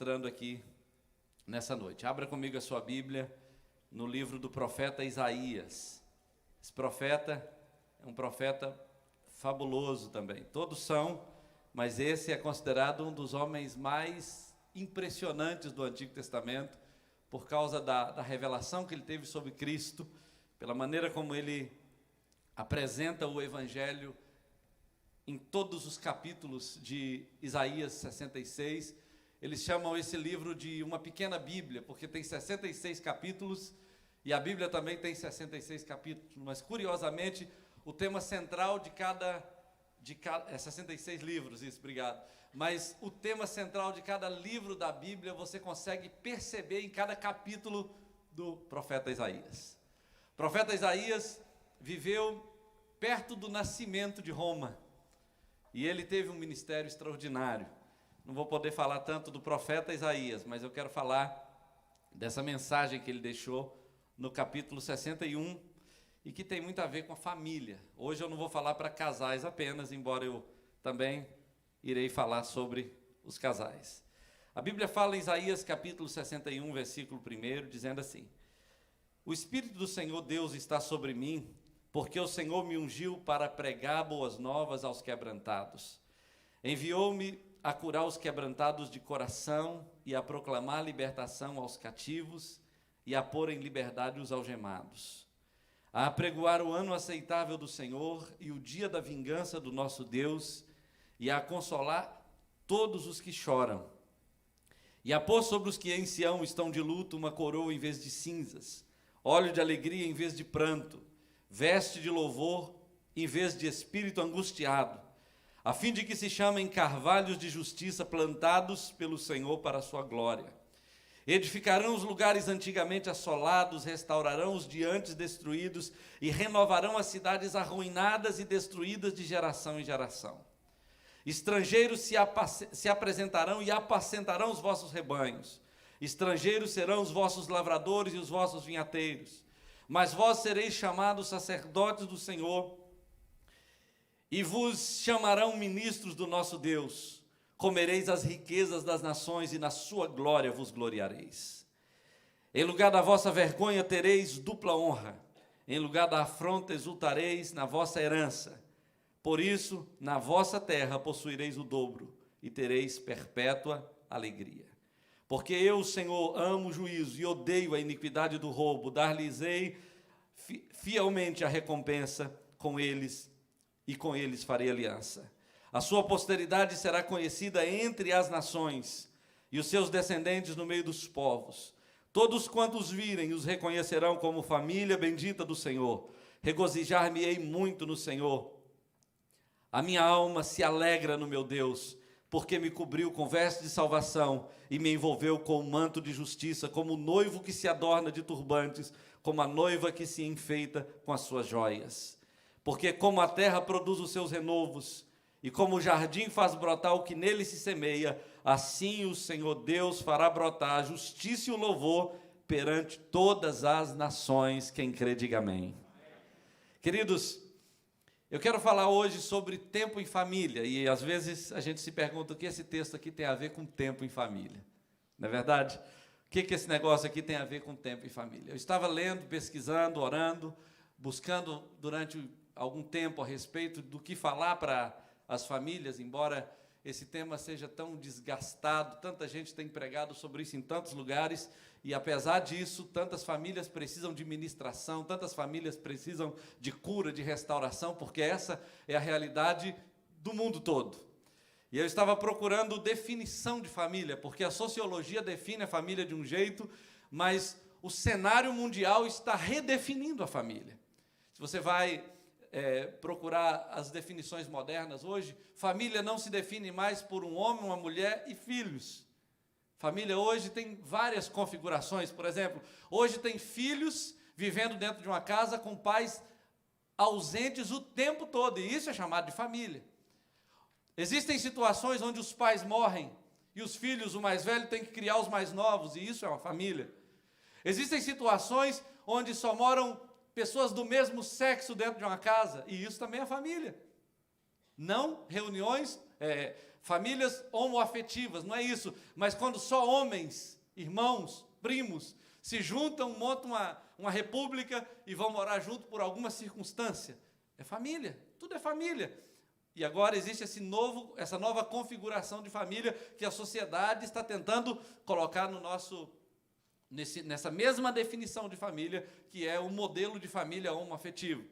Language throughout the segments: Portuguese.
entrando aqui nessa noite. Abra comigo a sua Bíblia no livro do profeta Isaías. Esse profeta é um profeta fabuloso também. Todos são, mas esse é considerado um dos homens mais impressionantes do Antigo Testamento, por causa da revelação que ele teve sobre Cristo, pela maneira como ele apresenta o Evangelho em todos os capítulos de Isaías 66. Eles chamam esse livro de uma pequena Bíblia, porque tem 66 capítulos, e a Bíblia também tem 66 capítulos, mas curiosamente, o tema central de cada 66 livros, isso, obrigado. Mas o tema central de cada livro da Bíblia, você consegue perceber em cada capítulo do profeta Isaías. O profeta Isaías viveu perto do nascimento de Roma, e ele teve um ministério extraordinário. Não vou poder falar tanto do profeta Isaías, mas eu quero falar dessa mensagem que ele deixou no capítulo 61, e que tem muito a ver com a família. Hoje eu não vou falar para casais apenas, embora eu também irei falar sobre os casais. A Bíblia fala em Isaías capítulo 61, versículo 1, dizendo assim: O Espírito do Senhor Deus está sobre mim, porque o Senhor me ungiu para pregar boas novas aos quebrantados. Enviou-me a curar os quebrantados de coração e a proclamar libertação aos cativos e a pôr em liberdade os algemados, a apregoar o ano aceitável do Senhor e o dia da vingança do nosso Deus, e a consolar todos os que choram, e a pôr sobre os que em Sião estão de luto uma coroa em vez de cinzas, óleo de alegria em vez de pranto, veste de louvor em vez de espírito angustiado, a fim de que se chamem carvalhos de justiça plantados pelo Senhor para a sua glória. Edificarão os lugares antigamente assolados, restaurarão os de antes destruídos e renovarão as cidades arruinadas e destruídas de geração em geração. Estrangeiros se apresentarão e apacentarão os vossos rebanhos. Estrangeiros serão os vossos lavradores e os vossos vinhateiros. Mas vós sereis chamados sacerdotes do Senhor e vos chamarão ministros do nosso Deus. Comereis as riquezas das nações e na sua glória vos gloriareis. Em lugar da vossa vergonha tereis dupla honra. Em lugar da afronta exultareis na vossa herança. Por isso, na vossa terra possuireis o dobro e tereis perpétua alegria. Porque eu, Senhor, amo o juízo e odeio a iniquidade do roubo. Dar-lhes-ei fielmente a recompensa com eles, e com eles farei aliança. A sua posteridade será conhecida entre as nações, e os seus descendentes no meio dos povos. Todos quantos virem os reconhecerão como família bendita do Senhor. Regozijar-me-ei muito no Senhor. A minha alma se alegra no meu Deus, porque me cobriu com veste de salvação e me envolveu com um manto de justiça, como o noivo que se adorna de turbantes, como a noiva que se enfeita com as suas joias. Porque como a terra produz os seus renovos, e como o jardim faz brotar o que nele se semeia, assim o Senhor Deus fará brotar a justiça e o louvor perante todas as nações. Quem crê, diga amém. Queridos, eu quero falar hoje sobre tempo em família, e às vezes a gente se pergunta o que esse texto aqui tem a ver com tempo em família. Não é verdade? O que esse negócio aqui tem a ver com tempo em família? Eu estava lendo, pesquisando, orando, buscando durante algum tempo a respeito do que falar para as famílias, embora esse tema seja tão desgastado, tanta gente tem pregado sobre isso em tantos lugares, e apesar disso, tantas famílias precisam de ministração, tantas famílias precisam de cura, de restauração, porque essa é a realidade do mundo todo. E eu estava procurando definição de família, porque a sociologia define a família de um jeito, mas o cenário mundial está redefinindo a família. Se você vai procurar as definições modernas hoje, família não se define mais por um homem, uma mulher e filhos. Família hoje tem várias configurações. Por exemplo, hoje tem filhos vivendo dentro de uma casa com pais ausentes o tempo todo, e isso é chamado de família. Existem situações onde os pais morrem e os filhos, o mais velho, tem que criar os mais novos, e isso é uma família. Existem situações onde só moram pessoas do mesmo sexo dentro de uma casa, e isso também é família. Não reuniões, famílias homoafetivas, não é isso, mas quando só homens, irmãos, primos, se juntam, montam uma república e vão morar junto por alguma circunstância. É família, tudo é família. E agora existe essa nova configuração de família que a sociedade está tentando colocar nessa mesma definição de família, que é o modelo de família homoafetivo.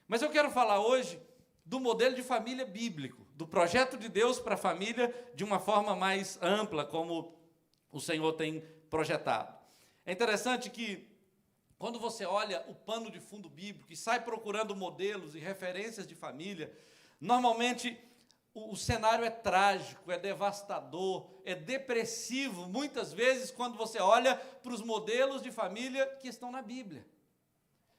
Mas eu quero falar hoje do modelo de família bíblico, do projeto de Deus para a família de uma forma mais ampla, como o Senhor tem projetado. É interessante que, quando você olha o pano de fundo bíblico e sai procurando modelos e referências de família, normalmente o cenário é trágico, é devastador, é depressivo, muitas vezes, quando você olha para os modelos de família que estão na Bíblia.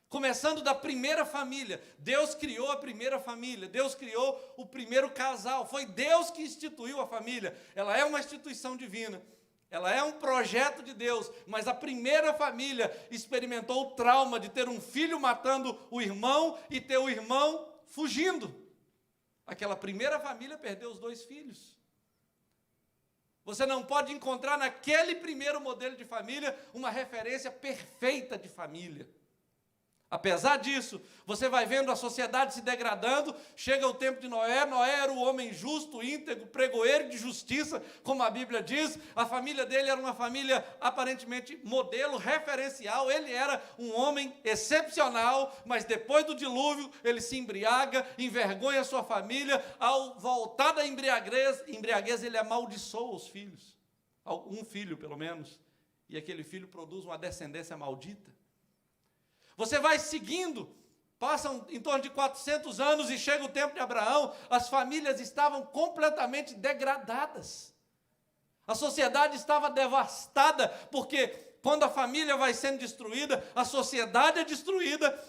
Começando da primeira família, Deus criou a primeira família, Deus criou o primeiro casal, foi Deus que instituiu a família, ela é uma instituição divina, ela é um projeto de Deus, mas a primeira família experimentou o trauma de ter um filho matando o irmão e ter o irmão fugindo. Aquela primeira família perdeu os 2 filhos. Você não pode encontrar naquele primeiro modelo de família uma referência perfeita de família. Apesar disso, você vai vendo a sociedade se degradando, chega o tempo de Noé, Noé era o homem justo, íntegro, pregoeiro de justiça, como a Bíblia diz, a família dele era uma família aparentemente modelo, referencial, ele era um homem excepcional, mas depois do dilúvio ele se embriaga, envergonha a sua família, ao voltar da embriaguez ele amaldiçoa os filhos, um filho pelo menos, e aquele filho produz uma descendência maldita. Você vai seguindo, passam em torno de 400 anos e chega o tempo de Abraão, as famílias estavam completamente degradadas. A sociedade estava devastada, porque quando a família vai sendo destruída, a sociedade é destruída,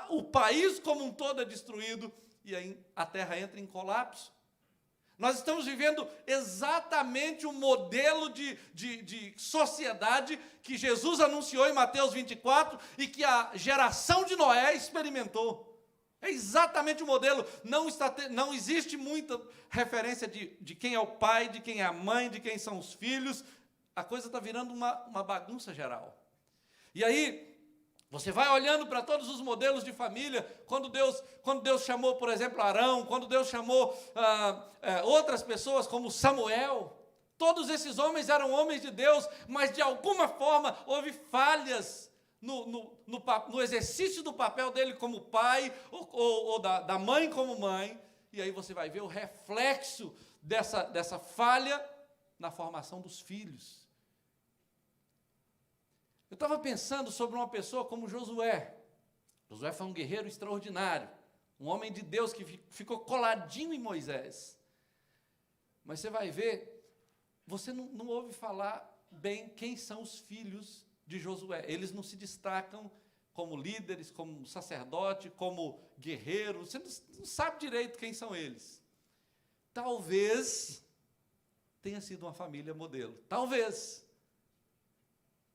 o país como um todo é destruído, e aí a terra entra em colapso. Nós estamos vivendo exatamente o modelo de sociedade que Jesus anunciou em Mateus 24 e que a geração de Noé experimentou. É exatamente o modelo. Não existe muita referência de quem é o pai, de quem é a mãe, de quem são os filhos. A coisa está virando uma bagunça geral. E aí, você vai olhando para todos os modelos de família, quando Deus chamou, por exemplo, Arão, quando Deus chamou outras pessoas como Samuel, todos esses homens eram homens de Deus, mas de alguma forma houve falhas no exercício do papel dele como pai, ou da mãe como mãe, e aí você vai ver o reflexo dessa falha na formação dos filhos. Eu estava pensando sobre uma pessoa como Josué. Josué foi um guerreiro extraordinário, um homem de Deus que ficou coladinho em Moisés. Mas você vai ver, você não ouve falar bem quem são os filhos de Josué. Eles não se destacam como líderes, como sacerdote, como guerreiro. Você não sabe direito quem são eles. Talvez tenha sido uma família modelo. Talvez.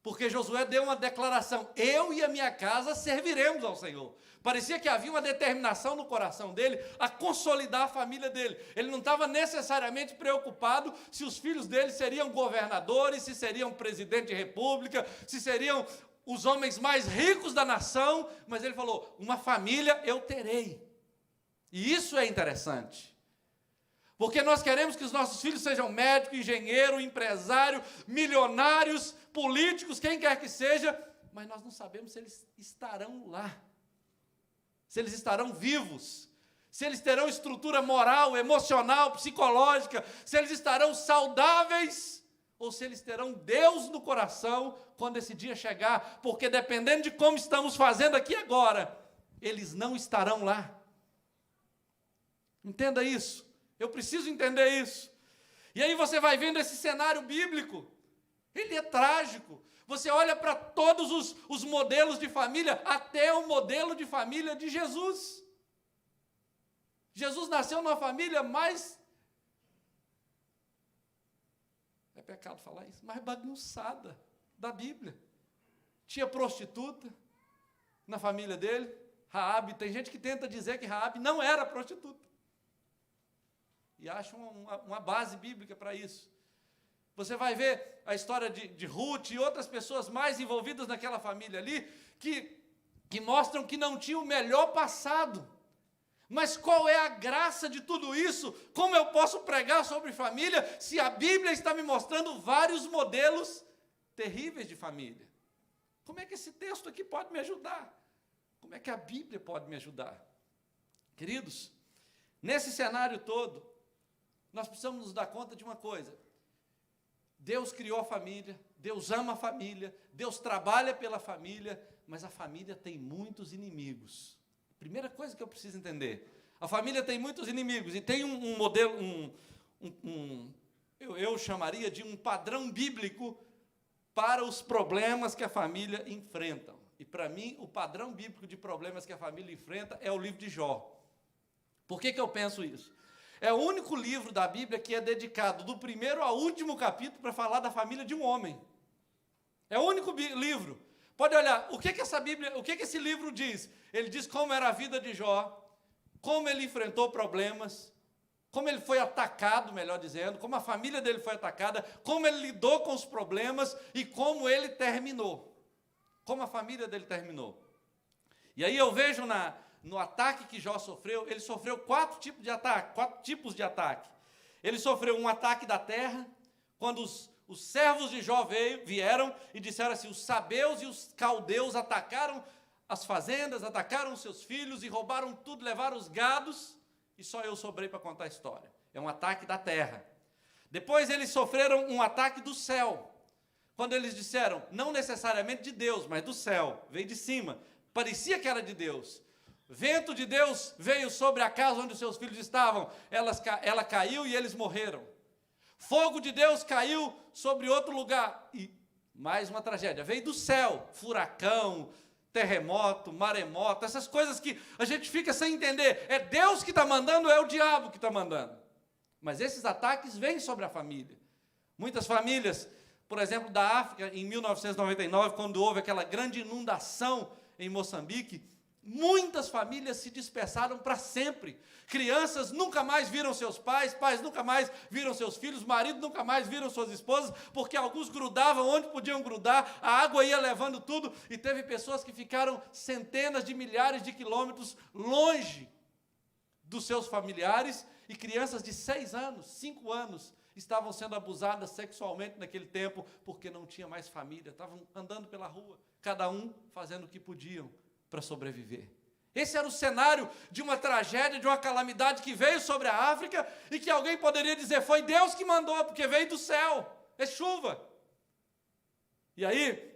Porque Josué deu uma declaração: eu e a minha casa serviremos ao Senhor. Parecia que havia uma determinação no coração dele a consolidar a família dele. Ele não estava necessariamente preocupado se os filhos dele seriam governadores, se seriam presidente de república, se seriam os homens mais ricos da nação, mas ele falou: uma família eu terei. E isso é interessante. Porque nós queremos que os nossos filhos sejam médico, engenheiro, empresário, milionários, políticos, quem quer que seja, mas nós não sabemos se eles estarão lá, se eles estarão vivos, se eles terão estrutura moral, emocional, psicológica, se eles estarão saudáveis, ou se eles terão Deus no coração quando esse dia chegar, porque dependendo de como estamos fazendo aqui agora, eles não estarão lá. Entenda isso. Eu preciso entender isso. E aí você vai vendo esse cenário bíblico. Ele é trágico. Você olha para todos os modelos de família, até o modelo de família de Jesus. Jesus nasceu numa família mais... É pecado falar isso, mais bagunçada da Bíblia. Tinha prostituta na família dele. Raabe, tem gente que tenta dizer que Raabe não era prostituta. e acha uma base bíblica para isso. Você vai ver a história de Ruth e outras pessoas mais envolvidas naquela família ali, que mostram que não tinha o melhor passado. Mas qual é a graça de tudo isso? Como eu posso pregar sobre família se a Bíblia está me mostrando vários modelos terríveis de família? Como é que esse texto aqui pode me ajudar? Como é que a Bíblia pode me ajudar? Queridos, nesse cenário todo, nós precisamos nos dar conta de uma coisa. Deus criou a família, Deus ama a família, Deus trabalha pela família, mas a família tem muitos inimigos. Primeira coisa que eu preciso entender, a família tem muitos inimigos, e tem um modelo, eu chamaria de um padrão bíblico para os problemas que a família enfrenta. E para mim, o padrão bíblico de problemas que a família enfrenta é o livro de Jó. Por que eu penso isso? É o único livro da Bíblia que é dedicado do primeiro ao último capítulo para falar da família de um homem. É o único livro. Pode olhar, o que esse livro diz? Ele diz como era a vida de Jó, como ele enfrentou problemas, como ele foi atacado, melhor dizendo, como a família dele foi atacada, como ele lidou com os problemas e como ele terminou. Como a família dele terminou. E aí eu vejo no ataque que Jó sofreu, ele sofreu 4 tipos de ataque. Ele sofreu um ataque da terra, quando os servos de Jó vieram e disseram assim, os sabeus e os caldeus atacaram as fazendas, atacaram os seus filhos e roubaram tudo, levaram os gados, e só eu sobrei para contar a história. É um ataque da terra. Depois eles sofreram um ataque do céu, quando eles disseram, não necessariamente de Deus, mas do céu, veio de cima, parecia que era de Deus. Vento de Deus veio sobre a casa onde os seus filhos estavam, ela caiu e eles morreram. Fogo de Deus caiu sobre outro lugar, e mais uma tragédia, veio do céu, furacão, terremoto, maremoto, essas coisas que a gente fica sem entender, é Deus que está mandando ou é o diabo que está mandando? Mas esses ataques vêm sobre a família. Muitas famílias, por exemplo, da África, em 1999, quando houve aquela grande inundação em Moçambique, muitas famílias se dispersaram para sempre. Crianças nunca mais viram seus pais, pais nunca mais viram seus filhos, maridos nunca mais viram suas esposas, porque alguns grudavam onde podiam grudar, a água ia levando tudo, e teve pessoas que ficaram centenas de milhares de quilômetros longe dos seus familiares, e crianças de 6 anos, 5 anos, estavam sendo abusadas sexualmente naquele tempo, porque não tinha mais família, estavam andando pela rua, cada um fazendo o que podiam para sobreviver. Esse era o cenário de uma tragédia, de uma calamidade que veio sobre a África e que alguém poderia dizer, foi Deus que mandou, porque veio do céu, é chuva. E aí,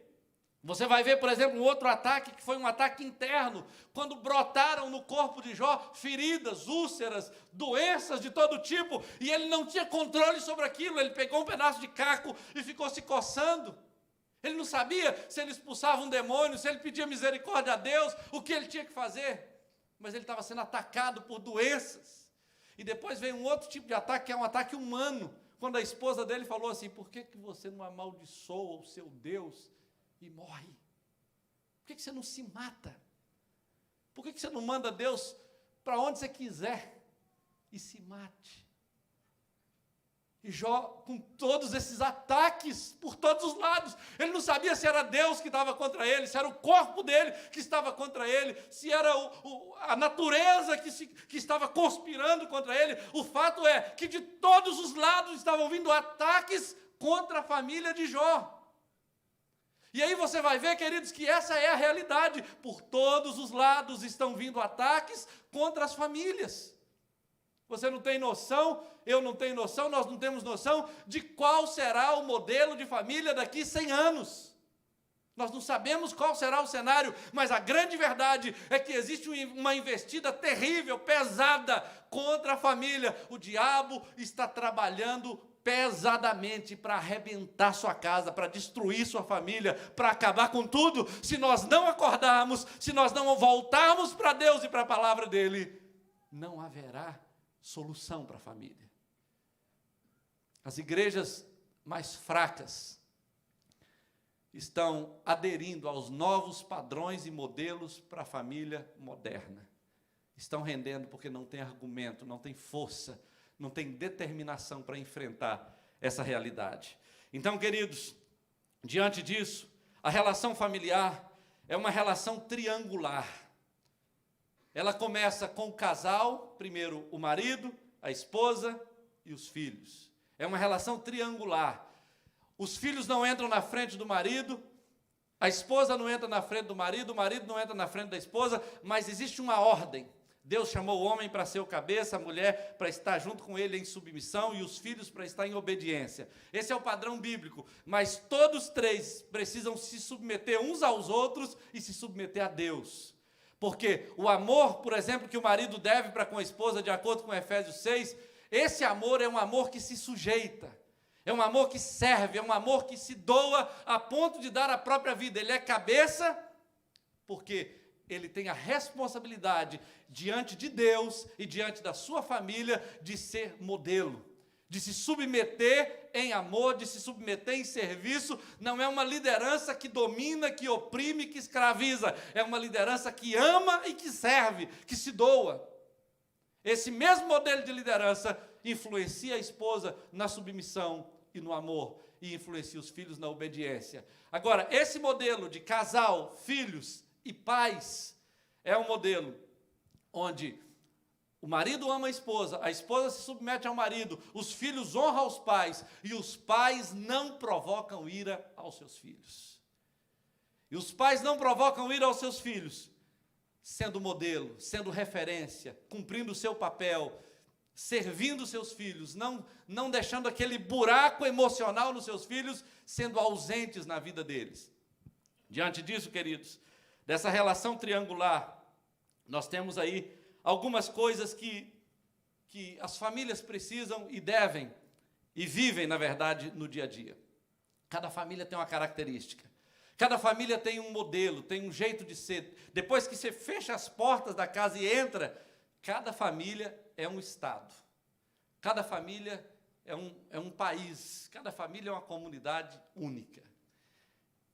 você vai ver, por exemplo, um outro ataque, que foi um ataque interno, quando brotaram no corpo de Jó feridas, úlceras, doenças de todo tipo, e ele não tinha controle sobre aquilo, ele pegou um pedaço de caco e ficou se coçando. Ele não sabia se ele expulsava um demônio, se ele pedia misericórdia a Deus, o que ele tinha que fazer. Mas ele estava sendo atacado por doenças. E depois veio um outro tipo de ataque, que é um ataque humano. Quando a esposa dele falou assim, por que você não amaldiçoa o seu Deus e morre? Por que você não se mata? Por que você não manda Deus para onde você quiser e se mate? E Jó, com todos esses ataques por todos os lados, ele não sabia se era Deus que estava contra ele, se era o corpo dele que estava contra ele, se era a natureza que estava conspirando contra ele. O fato é que de todos os lados estavam vindo ataques contra a família de Jó. E aí você vai ver, queridos, que essa é a realidade. Por todos os lados estão vindo ataques contra as famílias. Você não tem noção, eu não tenho noção, nós não temos noção de qual será o modelo de família daqui 100 anos. Nós não sabemos qual será o cenário, mas a grande verdade é que existe uma investida terrível, pesada, contra a família. O diabo está trabalhando pesadamente para arrebentar sua casa, para destruir sua família, para acabar com tudo. Se nós não acordarmos, se nós não voltarmos para Deus e para a palavra dele, não haverá solução para a família. As igrejas mais fracas estão aderindo aos novos padrões e modelos para a família moderna. Estão rendendo porque não tem argumento, não tem força, não tem determinação para enfrentar essa realidade. Então, queridos, diante disso, a relação familiar é uma relação triangular. Ela começa com o casal, primeiro o marido, a esposa e os filhos. É uma relação triangular. Os filhos não entram na frente do marido, a esposa não entra na frente do marido, o marido não entra na frente da esposa, mas existe uma ordem. Deus chamou o homem para ser o cabeça, a mulher para estar junto com ele em submissão e os filhos para estar em obediência. Esse é o padrão bíblico, mas todos três precisam se submeter uns aos outros e se submeter a Deus. Porque o amor, por exemplo, que o marido deve para com a esposa, de acordo com Efésios 6, esse amor é um amor que se sujeita, é um amor que serve, é um amor que se doa a ponto de dar a própria vida. Ele é cabeça porque ele tem a responsabilidade diante de Deus e diante da sua família de ser modelo, de se submeter em amor, de se submeter em serviço. Não é uma liderança que domina, que oprime, que escraviza. É uma liderança que ama e que serve, que se doa. Esse mesmo modelo de liderança influencia a esposa na submissão e no amor, e influencia os filhos na obediência. Agora, esse modelo de casal, filhos e pais é um modelo onde o marido ama a esposa se submete ao marido, os filhos honram os pais, e os pais não provocam ira aos seus filhos. E os pais não provocam ira aos seus filhos, sendo modelo, sendo referência, cumprindo o seu papel, servindo seus filhos, não deixando aquele buraco emocional nos seus filhos, sendo ausentes na vida deles. Diante disso, queridos, dessa relação triangular, nós temos aí algumas coisas que as famílias precisam e devem, e vivem, na verdade, no dia a dia. Cada família tem uma característica, cada família tem um modelo, tem um jeito de ser. Depois que você fecha as portas da casa e entra, cada família é um estado, cada família é um país, cada família é uma comunidade única.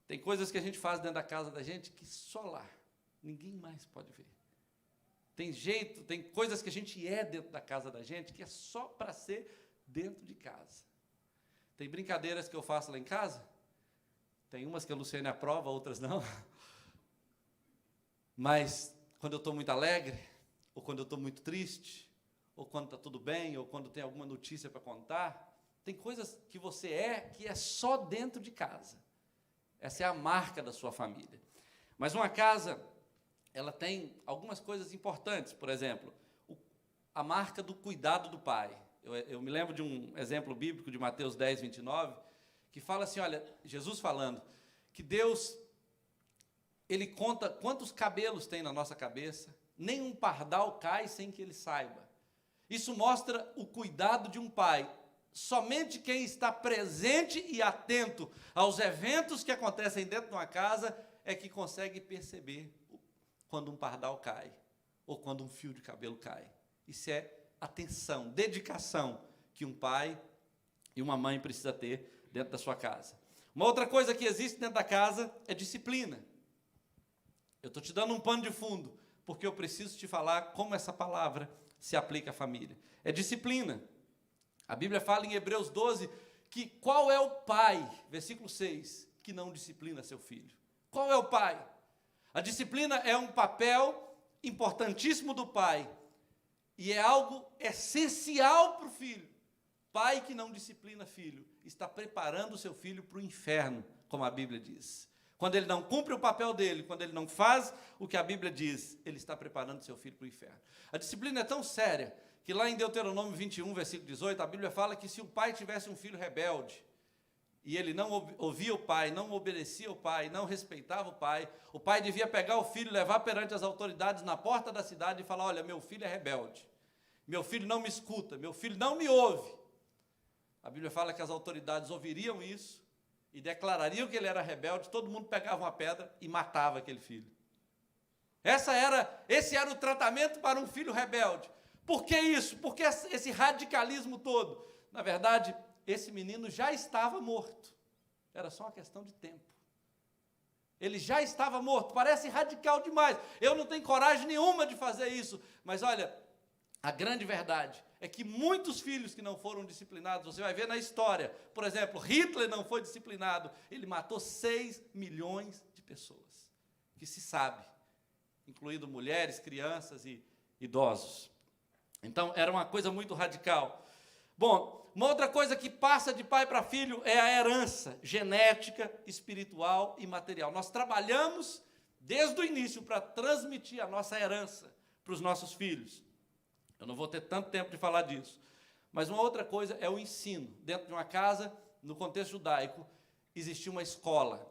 Tem coisas que a gente faz dentro da casa da gente que só lá, ninguém mais pode ver. Tem coisas que a gente é dentro da casa da gente que é só para ser dentro de casa. Tem brincadeiras que eu faço lá em casa, tem umas que a Luciane aprova, outras não. Mas quando eu estou muito alegre, ou quando eu estou muito triste, ou quando está tudo bem, ou quando tem alguma notícia para contar, tem coisas que você que é só dentro de casa. Essa é a marca da sua família. Mas uma casa, ela tem algumas coisas importantes. Por exemplo, a marca do cuidado do pai. Eu me lembro de um exemplo bíblico de Mateus 10, 29, que fala assim, olha, Jesus falando, que Deus, Ele conta quantos cabelos tem na nossa cabeça, nenhum pardal cai sem que Ele saiba. Isso mostra o cuidado de um pai. Somente quem está presente e atento aos eventos que acontecem dentro de uma casa é que consegue perceber quando um pardal cai, ou quando um fio de cabelo cai. Isso é atenção, dedicação que um pai e uma mãe precisa ter dentro da sua casa. Uma outra coisa que existe dentro da casa é disciplina. Eu estou te dando um pano de fundo, porque eu preciso te falar como essa palavra se aplica à família. É disciplina. A Bíblia fala em Hebreus 12, que qual é o pai, versículo 6, que não disciplina seu filho? Qual é o pai? A disciplina é um papel importantíssimo do pai, e é algo essencial para o filho. Pai que não disciplina filho, está preparando o seu filho para o inferno, como a Bíblia diz. Quando ele não cumpre o papel dele, quando ele não faz o que a Bíblia diz, ele está preparando o seu filho para o inferno. A disciplina é tão séria, que lá em Deuteronômio 21, versículo 18, a Bíblia fala que se o pai tivesse um filho rebelde, e ele não ouvia o pai, não obedecia o pai, não respeitava o pai devia pegar o filho, levar perante as autoridades na porta da cidade e falar, olha, meu filho é rebelde, meu filho não me escuta, meu filho não me ouve. A Bíblia fala que as autoridades ouviriam isso e declarariam que ele era rebelde, todo mundo pegava uma pedra e matava aquele filho. Esse era o tratamento para um filho rebelde. Por que isso? Por que esse radicalismo todo? Na verdade, esse menino já estava morto. Era só uma questão de tempo. Ele já estava morto. Parece radical demais. Eu não tenho coragem nenhuma de fazer isso. Mas olha, A grande verdade é que muitos filhos que não foram disciplinados, você vai ver na história, por exemplo, Hitler não foi disciplinado, ele matou 6 milhões de pessoas, que se sabe, incluindo mulheres, crianças e idosos. Então, era uma coisa muito radical. Bom, uma outra coisa que passa de pai para filho é a herança genética, espiritual e material. Nós trabalhamos desde o início para transmitir a nossa herança para os nossos filhos. Eu não vou ter tanto tempo de falar disso. Mas uma outra coisa é o ensino. Dentro de uma casa, no contexto judaico, existia uma escola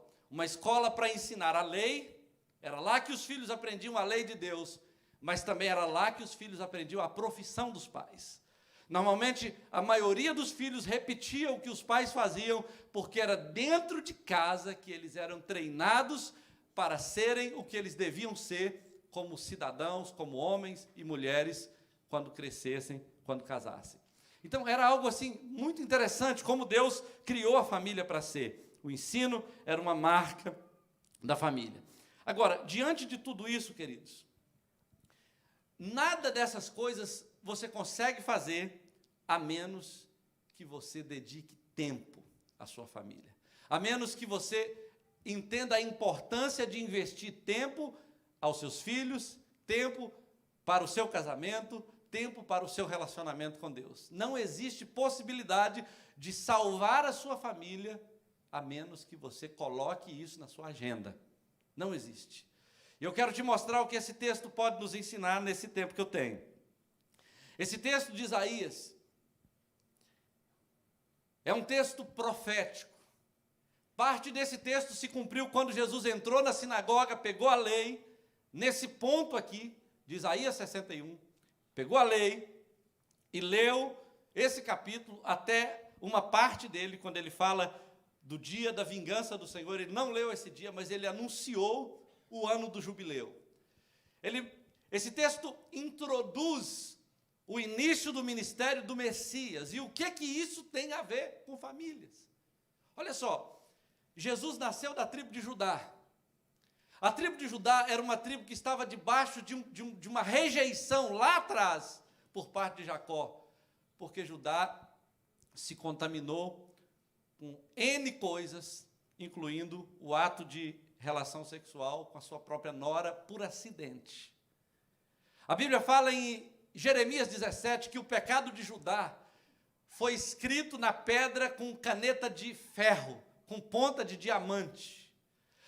para ensinar a lei. Era lá que os filhos aprendiam a lei de Deus, mas também era lá que os filhos aprendiam a profissão dos pais. Normalmente, a maioria dos filhos repetia o que os pais faziam, porque era dentro de casa que eles eram treinados para serem o que eles deviam ser como cidadãos, como homens e mulheres, quando crescessem, quando casassem. Então, era algo assim muito interessante, como Deus criou a família para ser. O ensino era uma marca da família. Agora, diante de tudo isso, queridos, nada dessas coisas você consegue fazer a menos que você dedique tempo à sua família. A menos que você entenda a importância de investir tempo aos seus filhos, tempo para o seu casamento, tempo para o seu relacionamento com Deus. Não existe possibilidade de salvar a sua família a menos que você coloque isso na sua agenda. Não existe. E eu quero te mostrar o que esse texto pode nos ensinar nesse tempo que eu tenho. Esse texto de Isaías é um texto profético. Parte desse texto se cumpriu quando Jesus entrou na sinagoga, pegou a lei, nesse ponto aqui, de Isaías 61, pegou a lei e leu esse capítulo até uma parte dele, quando ele fala do dia da vingança do Senhor. Ele não leu esse dia, mas ele anunciou o ano do jubileu. Esse texto introduz o início do ministério do Messias. E o que isso tem a ver com famílias? Olha só, Jesus nasceu da tribo de Judá. A tribo de Judá era uma tribo que estava debaixo de uma rejeição lá atrás, por parte de Jacó, porque Judá se contaminou com N coisas, incluindo o ato de relação sexual com a sua própria nora por acidente. A Bíblia fala em Jeremias 17 que o pecado de Judá foi escrito na pedra com caneta de ferro, com ponta de diamante.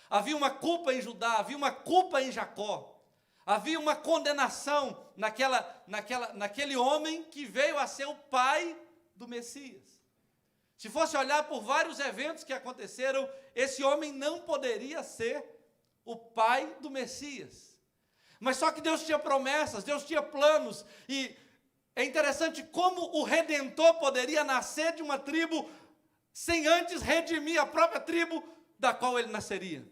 Havia uma culpa em Judá, havia uma culpa em Jacó, havia uma condenação naquele homem que veio a ser o pai do Messias. Se fosse olhar por vários eventos que aconteceram, esse homem não poderia ser o pai do Messias. Mas só que Deus tinha promessas, Deus tinha planos, e é interessante como o Redentor poderia nascer de uma tribo sem antes redimir a própria tribo da qual ele nasceria.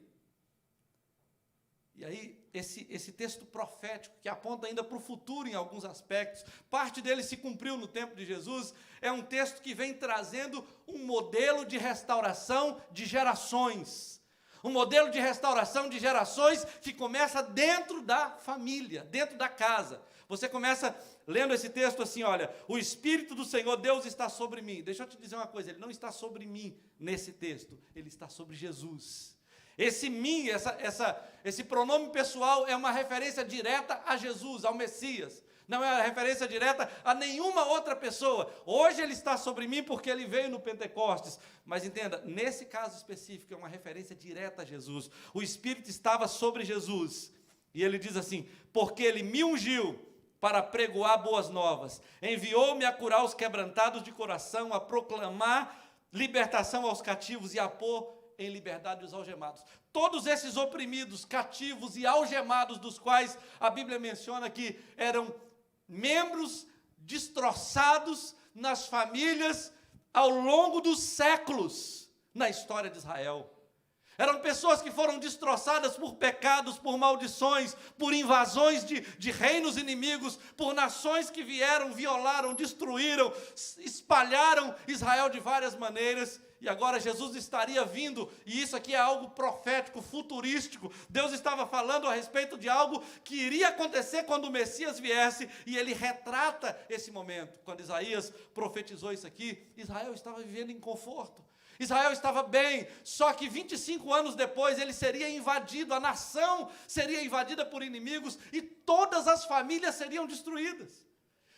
E aí, esse texto profético, que aponta ainda para o futuro em alguns aspectos, parte dele se cumpriu no tempo de Jesus, é um texto que vem trazendo um modelo de restauração de gerações. Um modelo de restauração de gerações que começa dentro da família, dentro da casa. Você começa lendo esse texto assim, olha, o Espírito do Senhor Deus está sobre mim. Deixa eu te dizer uma coisa, ele não está sobre mim nesse texto, ele está sobre Jesus. Esse mim, esse pronome pessoal é uma referência direta a Jesus, ao Messias. Não é uma referência direta a nenhuma outra pessoa. Hoje ele está sobre mim porque ele veio no Pentecostes. Mas entenda, nesse caso específico é uma referência direta a Jesus. O Espírito estava sobre Jesus. E ele diz assim, porque ele me ungiu para pregoar boas novas. Enviou-me a curar os quebrantados de coração, a proclamar libertação aos cativos e a pôr em liberdade os algemados. Todos esses oprimidos, cativos e algemados, dos quais a Bíblia menciona que eram membros destroçados nas famílias ao longo dos séculos na história de Israel. Eram pessoas que foram destroçadas por pecados, por maldições, por invasões de reinos inimigos, por nações que vieram, violaram, destruíram, espalharam Israel de várias maneiras. e agora Jesus estaria vindo, e isso aqui é algo profético, futurístico. Deus estava falando a respeito de algo que iria acontecer quando o Messias viesse, e ele retrata esse momento. Quando Isaías profetizou isso aqui, Israel estava vivendo em conforto, Israel estava bem, só que 25 anos depois ele seria invadido, a nação seria invadida por inimigos, e todas as famílias seriam destruídas.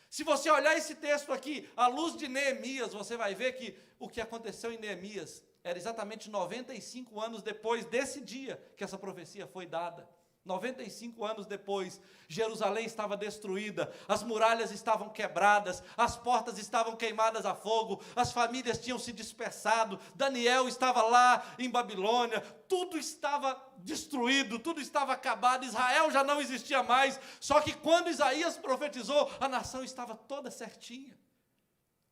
Se você olhar esse texto aqui, à luz de Neemias, você vai ver que o que aconteceu em Neemias era exatamente 95 anos depois desse dia que essa profecia foi dada. 95 anos depois, Jerusalém estava destruída, as muralhas estavam quebradas, as portas estavam queimadas a fogo, as famílias tinham se dispersado, Daniel estava lá em Babilônia, tudo estava destruído, tudo estava acabado, Israel já não existia mais, só que quando Isaías profetizou, a nação estava toda certinha.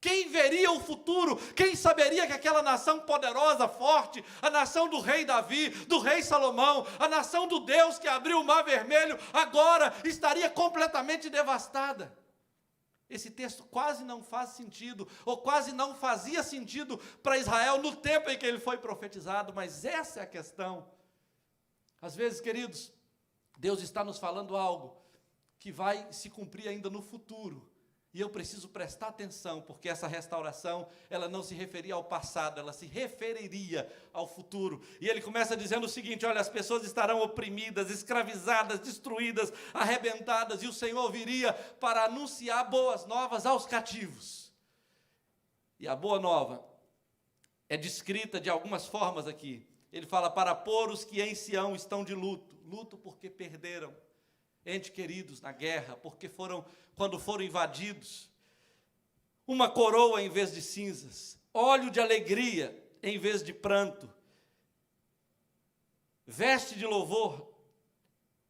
Quem veria o futuro? Quem saberia que aquela nação poderosa, forte, a nação do rei Davi, do rei Salomão, a nação do Deus que abriu o mar vermelho, agora estaria completamente devastada? Esse texto quase não faz sentido, ou quase não fazia sentido para Israel no tempo em que ele foi profetizado, mas essa é a questão. Às vezes, queridos, Deus está nos falando algo que vai se cumprir ainda no futuro, e eu preciso prestar atenção, porque essa restauração, ela não se referia ao passado, ela se referiria ao futuro. E ele começa dizendo o seguinte: olha, as pessoas estarão oprimidas, escravizadas, destruídas, arrebentadas, e o Senhor viria para anunciar boas novas aos cativos. E a boa nova é descrita de algumas formas aqui. Ele fala: para pôr os que em Sião estão de luto, luto porque perderam entes queridos na guerra, porque quando foram invadidos, uma coroa em vez de cinzas, óleo de alegria em vez de pranto, veste de louvor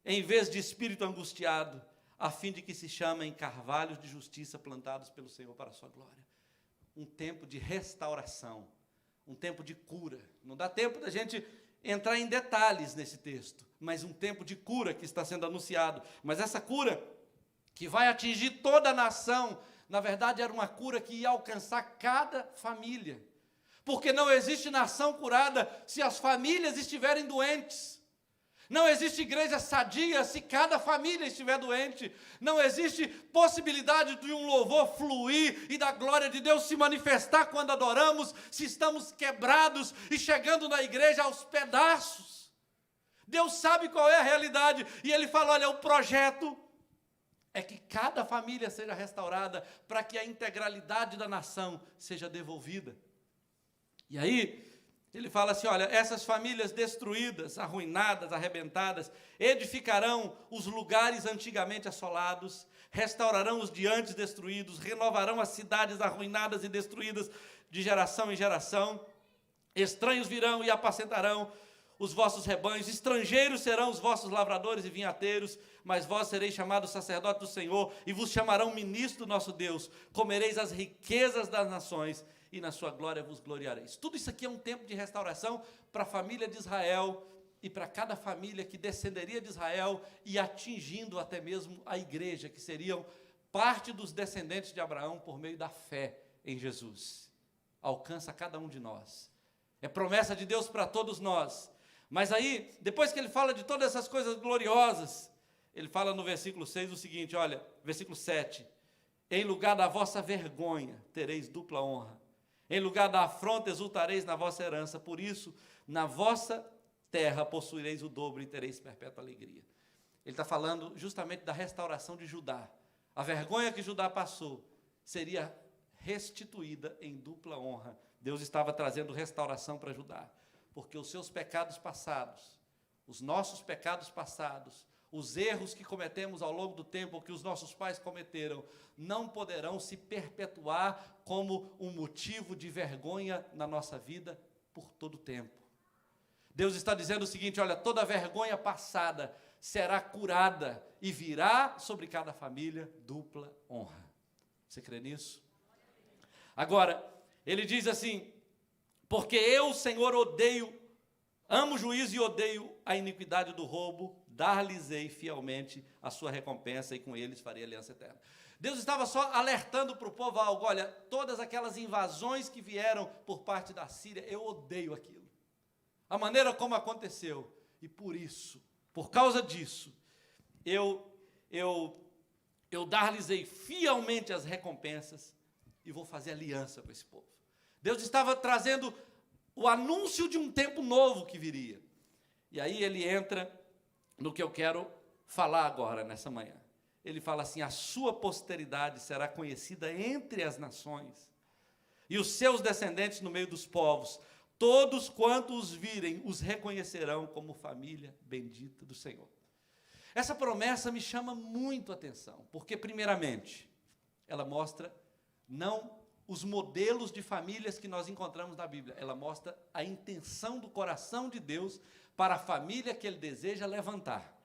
em vez de espírito angustiado, a fim de que se chamem carvalhos de justiça plantados pelo Senhor para a sua glória. Um tempo de restauração, um tempo de cura. Não dá tempo da gente entrar em detalhes nesse texto, mas um tempo de cura que está sendo anunciado. Mas essa cura que vai atingir toda a nação, na verdade era uma cura que ia alcançar cada família, porque não existe nação curada se as famílias estiverem doentes. Não existe igreja sadia se cada família estiver doente. Não existe possibilidade de um louvor fluir e da glória de Deus se manifestar quando adoramos, se estamos quebrados e chegando na igreja aos pedaços. Deus sabe qual é a realidade, e Ele fala: olha, o projeto é que cada família seja restaurada, para que a integralidade da nação seja devolvida. E aí, ele fala assim: olha, essas famílias destruídas, arruinadas, arrebentadas, edificarão os lugares antigamente assolados, restaurarão os de antes destruídos, renovarão as cidades arruinadas e destruídas de geração em geração. Estranhos virão e apacentarão os vossos rebanhos, estrangeiros serão os vossos lavradores e vinhateiros, mas vós sereis chamados sacerdotes do Senhor, e vos chamarão ministro do nosso Deus. Comereis as riquezas das nações, e na sua glória vos gloriareis. Tudo isso aqui é um tempo de restauração para a família de Israel, e para cada família que descenderia de Israel, e atingindo até mesmo a igreja, que seriam parte dos descendentes de Abraão por meio da fé em Jesus. Alcança cada um de nós. É promessa de Deus para todos nós. Mas aí, depois que ele fala de todas essas coisas gloriosas, ele fala no versículo 6 o seguinte, olha, versículo 7, em lugar da vossa vergonha, tereis dupla honra, em lugar da afronta, exultareis na vossa herança, por isso, na vossa terra possuireis o dobro e tereis perpétua alegria. Ele está falando justamente da restauração de Judá. A vergonha que Judá passou seria restituída em dupla honra. Deus estava trazendo restauração para Judá, porque os seus pecados passados, os nossos pecados passados, os erros que cometemos ao longo do tempo, ou que os nossos pais cometeram, não poderão se perpetuar como um motivo de vergonha na nossa vida por todo o tempo. Deus está dizendo o seguinte, olha, toda vergonha passada será curada e virá sobre cada família dupla honra. Você crê nisso? Agora, ele diz assim, porque eu, Senhor, amo o juízo e odeio a iniquidade do roubo, dar-lhes-ei fielmente a sua recompensa, e com eles farei aliança eterna. Deus estava só alertando para o povo algo. Olha, todas aquelas invasões que vieram por parte da Síria, eu odeio aquilo. A maneira como aconteceu. E por isso, por causa disso, eu dar-lhes-ei fielmente as recompensas e vou fazer aliança com esse povo. Deus estava trazendo o anúncio de um tempo novo que viria. E aí ele entra no que eu quero falar agora, nessa manhã. Ele fala assim: a sua posteridade será conhecida entre as nações, e os seus descendentes no meio dos povos. Todos quantos os virem, os reconhecerão como família bendita do Senhor. Essa promessa me chama muito a atenção, porque, primeiramente, ela mostra não os modelos de famílias que nós encontramos na Bíblia, ela mostra a intenção do coração de Deus para a família que Ele deseja levantar.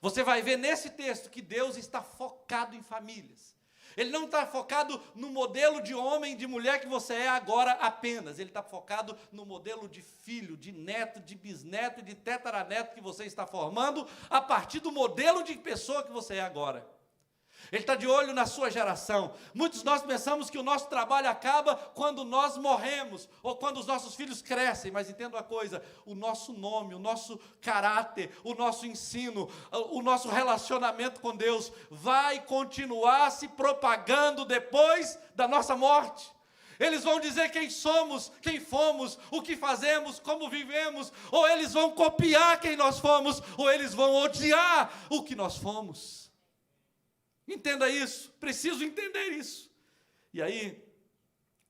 Você vai ver nesse texto que Deus está focado em famílias. Ele não está focado no modelo de homem e de mulher que você é agora apenas. Ele está focado no modelo de filho, de neto, de bisneto e de tetaraneto que você está formando a partir do modelo de pessoa que você é agora. Ele está de olho na sua geração. Muitos de nós pensamos que o nosso trabalho acaba quando nós morremos, ou quando os nossos filhos crescem, mas entenda uma coisa, o nosso nome, o nosso caráter, o nosso ensino, o nosso relacionamento com Deus vai continuar se propagando depois da nossa morte. Eles vão dizer quem somos, quem fomos, o que fazemos, como vivemos, ou eles vão copiar quem nós fomos, ou eles vão odiar o que nós fomos. Entenda isso, preciso entender isso. E aí,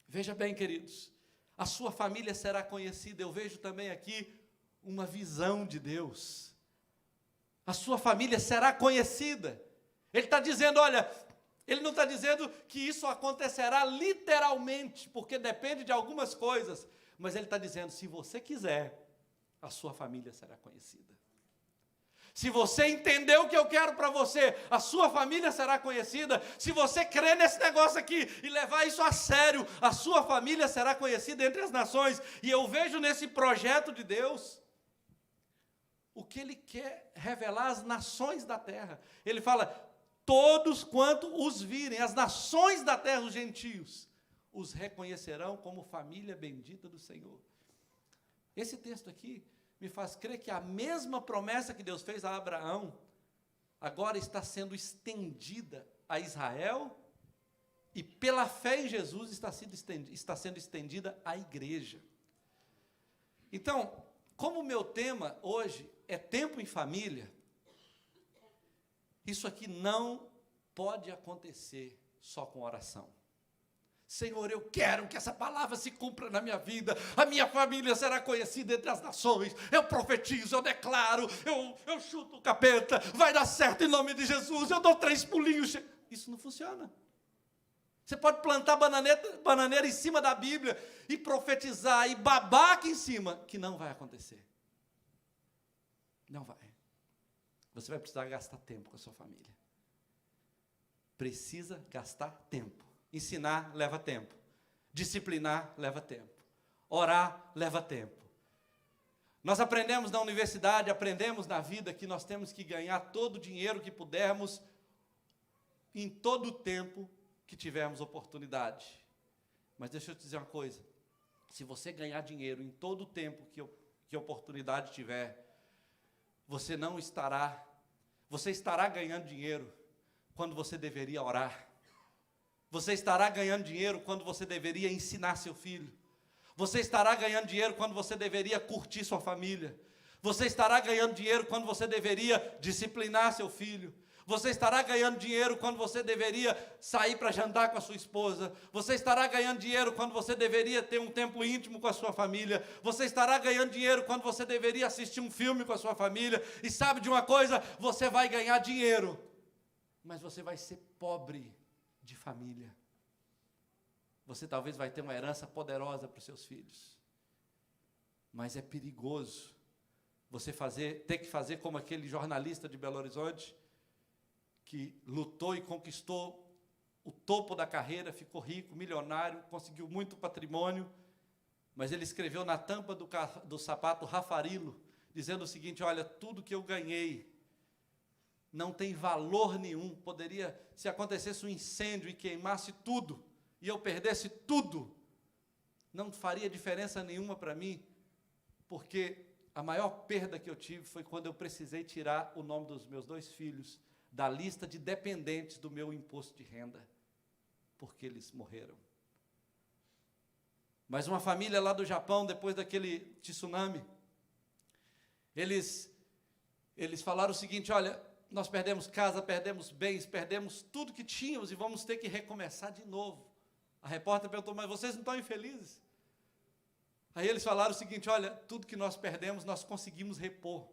veja bem, queridos, a sua família será conhecida. Eu vejo também aqui uma visão de Deus. A sua família será conhecida. Ele está dizendo, olha, ele não está dizendo que isso acontecerá literalmente, porque depende de algumas coisas, mas ele está dizendo, se você quiser, a sua família será conhecida. Se você entender o que eu quero para você, a sua família será conhecida. Se você crer nesse negócio aqui e levar isso a sério, a sua família será conhecida entre as nações. E eu vejo nesse projeto de Deus o que Ele quer revelar às nações da terra. Ele fala, todos quanto os virem, as nações da terra, os gentios, os reconhecerão como família bendita do Senhor. Esse texto aqui me faz crer que a mesma promessa que Deus fez a Abraão, agora está sendo estendida a Israel, e pela fé em Jesus está sendo estendida à igreja. Então, como o meu tema hoje é tempo em família, isso aqui não pode acontecer só com oração. Senhor, eu quero que essa palavra se cumpra na minha vida, a minha família será conhecida entre as nações, eu profetizo, eu declaro, eu chuto o capeta, vai dar certo em nome de Jesus, eu dou 3 pulinhos. Isso não funciona. Você pode plantar bananeira em cima da Bíblia e profetizar e babar aqui em cima, que não vai acontecer. Não vai. Você vai precisar gastar tempo com a sua família. Precisa gastar tempo. Ensinar leva tempo. Disciplinar leva tempo. Orar leva tempo. Nós aprendemos na universidade, aprendemos na vida que nós temos que ganhar todo o dinheiro que pudermos em todo o tempo que tivermos oportunidade. Mas deixa eu te dizer uma coisa. Se você ganhar dinheiro em todo o tempo que oportunidade tiver, você estará ganhando dinheiro quando você deveria orar. Você estará ganhando dinheiro quando você deveria ensinar seu filho. Você estará ganhando dinheiro quando você deveria curtir sua família. Você estará ganhando dinheiro quando você deveria disciplinar seu filho. Você estará ganhando dinheiro quando você deveria sair para jantar com a sua esposa. Você estará ganhando dinheiro quando você deveria ter um tempo íntimo com a sua família. Você estará ganhando dinheiro quando você deveria assistir um filme com a sua família. E sabe de uma coisa? Você vai ganhar dinheiro, mas você vai ser pobre de família. Você talvez vai ter uma herança poderosa para os seus filhos, mas é perigoso você ter que fazer como aquele jornalista de Belo Horizonte, que lutou e conquistou o topo da carreira, ficou rico, milionário, conseguiu muito patrimônio, mas ele escreveu na tampa do sapato Rafarilo, dizendo o seguinte: olha, tudo que eu ganhei não tem valor nenhum. Poderia, se acontecesse um incêndio e queimasse tudo, e eu perdesse tudo, não faria diferença nenhuma para mim, porque a maior perda que eu tive foi quando eu precisei tirar o nome dos meus 2 filhos da lista de dependentes do meu imposto de renda, porque eles morreram. Mas uma família lá do Japão, depois daquele tsunami, eles falaram o seguinte: olha, nós perdemos casa, perdemos bens, perdemos tudo que tínhamos e vamos ter que recomeçar de novo. A repórter perguntou: mas vocês não estão infelizes? Aí eles falaram o seguinte: olha, tudo que nós perdemos, nós conseguimos repor.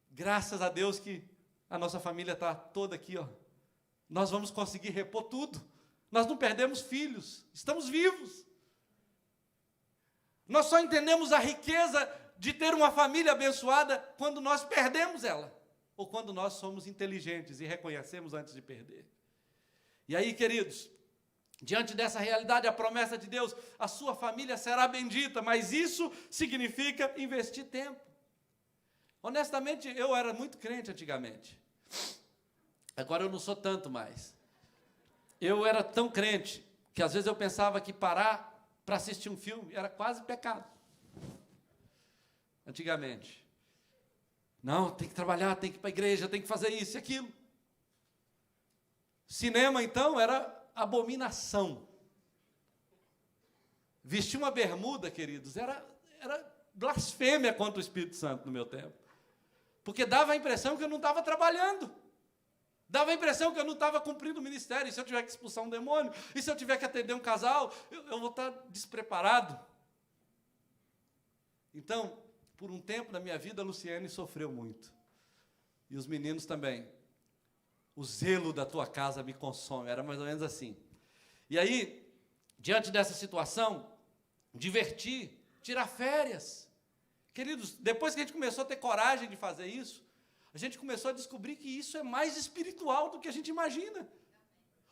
Graças a Deus que a nossa família está toda aqui, ó. Nós vamos conseguir repor tudo. Nós não perdemos filhos, estamos vivos. Nós só entendemos a riqueza de ter uma família abençoada quando nós perdemos ela, ou quando nós somos inteligentes e reconhecemos antes de perder. E aí, queridos, diante dessa realidade, a promessa de Deus, a sua família será bendita, mas isso significa investir tempo. Honestamente, eu era muito crente antigamente. Agora eu não sou tanto mais. Eu era tão crente que às vezes eu pensava que parar para assistir um filme era quase pecado. Antigamente. Não, tem que trabalhar, tem que ir para a igreja, tem que fazer isso e aquilo. Cinema, então, era abominação. Vestir uma bermuda, queridos, era blasfêmia contra o Espírito Santo no meu tempo. Porque dava a impressão que eu não estava trabalhando. Dava a impressão que eu não estava cumprindo o ministério. E se eu tiver que expulsar um demônio, e se eu tiver que atender um casal, eu vou estar despreparado. Então, por um tempo na minha vida, a Luciane sofreu muito. E os meninos também. O zelo da tua casa me consome. Era mais ou menos assim. E aí, diante dessa situação, divertir, tirar férias. Queridos, depois que a gente começou a ter coragem de fazer isso, a gente começou a descobrir que isso é mais espiritual do que a gente imagina.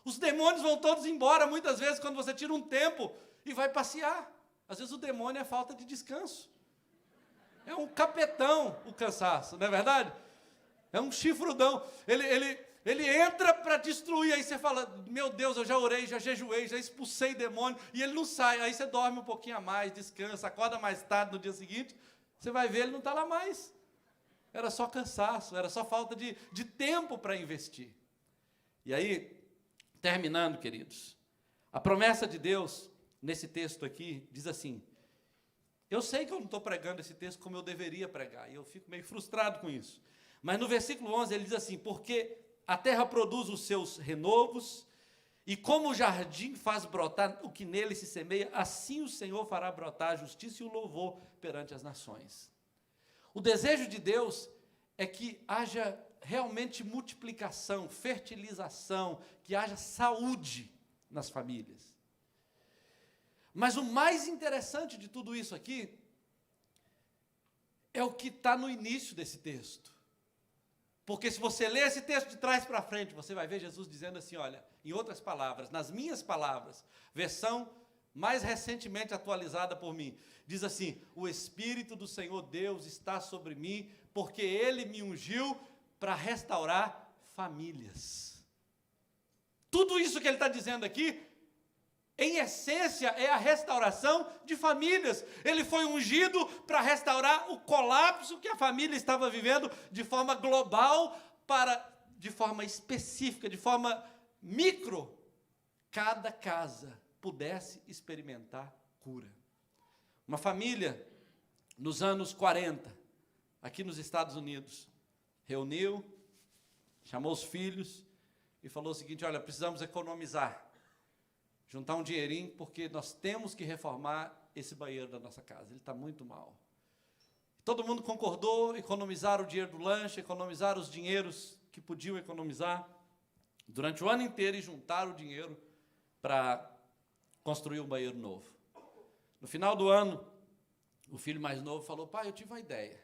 Os demônios vão todos embora, muitas vezes, quando você tira um tempo e vai passear. Às vezes o demônio é falta de descanso. É um capetão o cansaço, não é verdade? É um chifrudão. Ele entra para destruir, aí você fala: meu Deus, eu já orei, já jejuei, já expulsei demônio, e ele não sai. Aí você dorme um pouquinho a mais, descansa, acorda mais tarde no dia seguinte, você vai ver, ele não está lá mais. Era só cansaço, era só falta de tempo para investir. E aí, terminando, queridos, a promessa de Deus, nesse texto aqui, diz assim: eu sei que eu não estou pregando esse texto como eu deveria pregar, e eu fico meio frustrado com isso. Mas no versículo 11 ele diz assim: porque a terra produz os seus renovos, e como o jardim faz brotar o que nele se semeia, assim o Senhor fará brotar a justiça e o louvor perante as nações. O desejo de Deus é que haja realmente multiplicação, fertilização, que haja saúde nas famílias. Mas o mais interessante de tudo isso aqui é o que está no início desse texto. Porque se você ler esse texto de trás para frente, você vai ver Jesus dizendo assim, olha, em outras palavras, nas minhas palavras, versão mais recentemente atualizada por mim, diz assim: o Espírito do Senhor Deus está sobre mim, porque Ele me ungiu para restaurar famílias. Tudo isso que Ele está dizendo aqui, em essência, é a restauração de famílias. Ele foi ungido para restaurar o colapso que a família estava vivendo de forma global, de forma específica, de forma micro, cada casa pudesse experimentar cura. Uma família, nos anos 40, aqui nos Estados Unidos, reuniu, chamou os filhos e falou o seguinte: olha, precisamos economizar, juntar um dinheirinho, porque nós temos que reformar esse banheiro da nossa casa, ele está muito mal. Todo mundo concordou, economizaram o dinheiro do lanche, economizaram os dinheiros que podiam economizar durante o ano inteiro e juntaram o dinheiro para construir um banheiro novo. No final do ano, o filho mais novo falou: pai, eu tive uma ideia.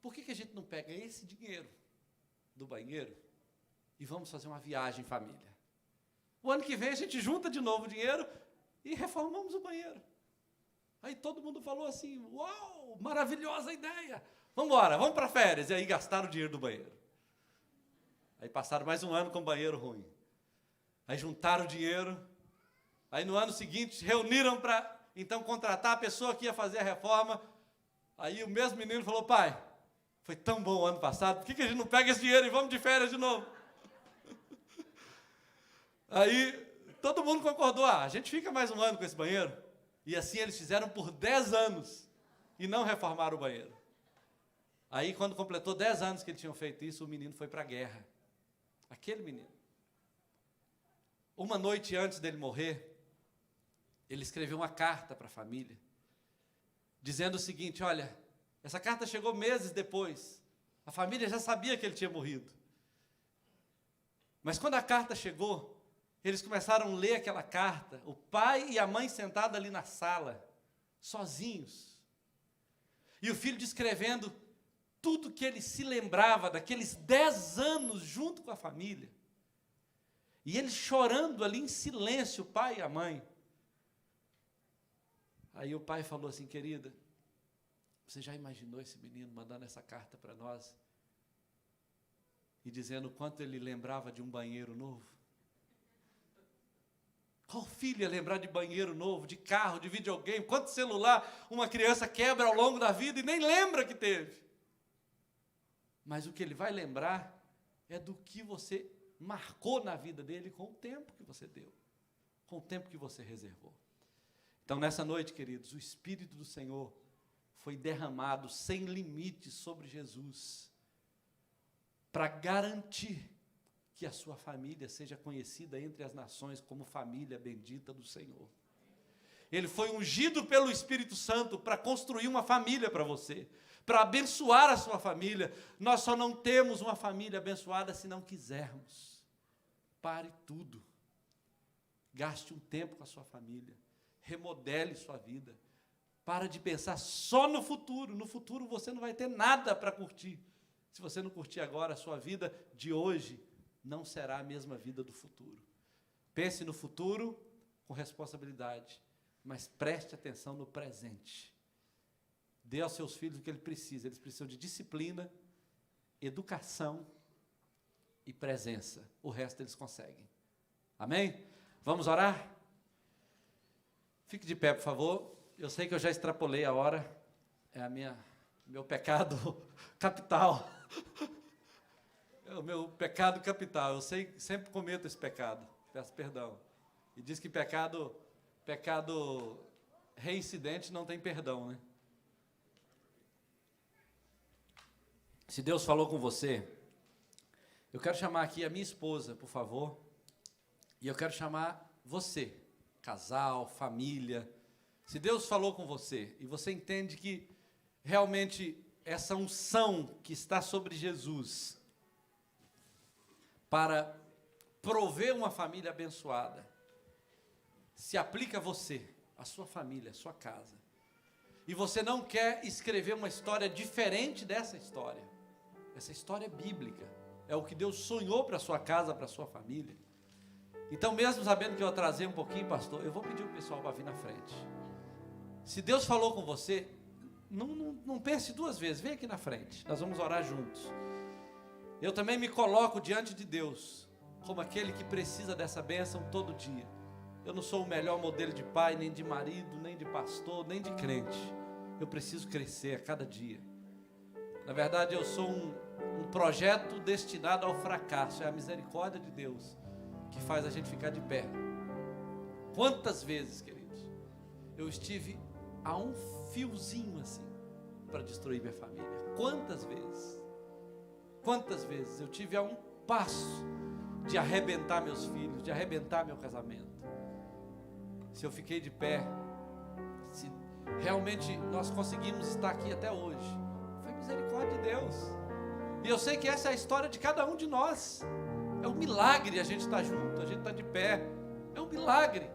Por que a gente não pega esse dinheiro do banheiro e vamos fazer uma viagem em família? O ano que vem a gente junta de novo o dinheiro e reformamos o banheiro. Aí todo mundo falou assim: uau, maravilhosa ideia. Vamos embora, vamos para férias. E aí gastaram o dinheiro do banheiro. Aí passaram mais um ano com banheiro ruim. Aí juntaram o dinheiro. Aí no ano seguinte reuniram para então contratar a pessoa que ia fazer a reforma. Aí o mesmo menino falou: pai, foi tão bom o ano passado, por que a gente não pega esse dinheiro e vamos de férias de novo? Aí todo mundo concordou: a gente fica mais um ano com esse banheiro. E assim eles fizeram por 10 anos e não reformaram o banheiro. Aí quando completou 10 anos que eles tinham feito isso, o menino foi para a guerra. Aquele menino. Uma noite antes dele morrer, ele escreveu uma carta para a família, dizendo o seguinte: olha, essa carta chegou meses depois, a família já sabia que ele tinha morrido. Mas quando a carta chegou, eles começaram a ler aquela carta, o pai e a mãe sentados ali na sala, sozinhos. E o filho descrevendo tudo que ele se lembrava daqueles 10 anos junto com a família. E ele chorando ali em silêncio, o pai e a mãe. Aí o pai falou assim: querida, você já imaginou esse menino mandando essa carta para nós? E dizendo o quanto ele lembrava de um banheiro novo? Qual filho ia lembrar de banheiro novo, de carro, de videogame? Quanto celular uma criança quebra ao longo da vida e nem lembra que teve? Mas o que ele vai lembrar é do que você marcou na vida dele com o tempo que você deu, com o tempo que você reservou. Então, nessa noite, queridos, o Espírito do Senhor foi derramado sem limites sobre Jesus, para garantir que a sua família seja conhecida entre as nações como família bendita do Senhor. Ele foi ungido pelo Espírito Santo para construir uma família para você, para abençoar a sua família. Nós só não temos uma família abençoada se não quisermos. Pare tudo. Gaste um tempo com a sua família. Remodele sua vida. Para de pensar só no futuro. No futuro você não vai ter nada para curtir. Se você não curtir agora, a sua vida de hoje não será a mesma vida do futuro. Pense no futuro com responsabilidade, mas preste atenção no presente. Dê aos seus filhos o que eles precisam de disciplina, educação e presença. O resto eles conseguem. Amém? Vamos orar? Fique de pé, por favor. Eu sei que eu já extrapolei a hora, é meu pecado capital. É o meu pecado capital. Eu sempre cometo esse pecado, peço perdão. E diz que pecado reincidente não tem perdão, né? Se Deus falou com você, eu quero chamar aqui a minha esposa, por favor, e eu quero chamar você, casal, família. Se Deus falou com você, e você entende que realmente essa unção que está sobre Jesus, para prover uma família abençoada, se aplica a você, a sua família, a sua casa, e você não quer escrever uma história diferente dessa história, essa história é bíblica, é o que Deus sonhou para a sua casa, para a sua família. Então, mesmo sabendo que eu atrasei um pouquinho, pastor, eu vou pedir o pessoal para vir na frente. Se Deus falou com você, não pense duas vezes, vem aqui na frente, nós vamos orar juntos. Eu também me coloco diante de Deus como aquele que precisa dessa bênção todo dia. Eu não sou o melhor modelo de pai, nem de marido, nem de pastor, nem de crente. Eu preciso crescer a cada dia. Na verdade, eu sou um projeto destinado ao fracasso. É a misericórdia de Deus que faz a gente ficar de pé. Quantas vezes, queridos, eu estive a um fiozinho assim para destruir minha família? Quantas vezes? Quantas vezes eu tive a um passo de arrebentar meus filhos, de arrebentar meu casamento? Se eu fiquei de pé, se realmente nós conseguimos estar aqui até hoje, foi misericórdia de Deus. E eu sei que essa é a história de cada um de nós. É um milagre a gente estar junto, a gente estar de pé. É um milagre.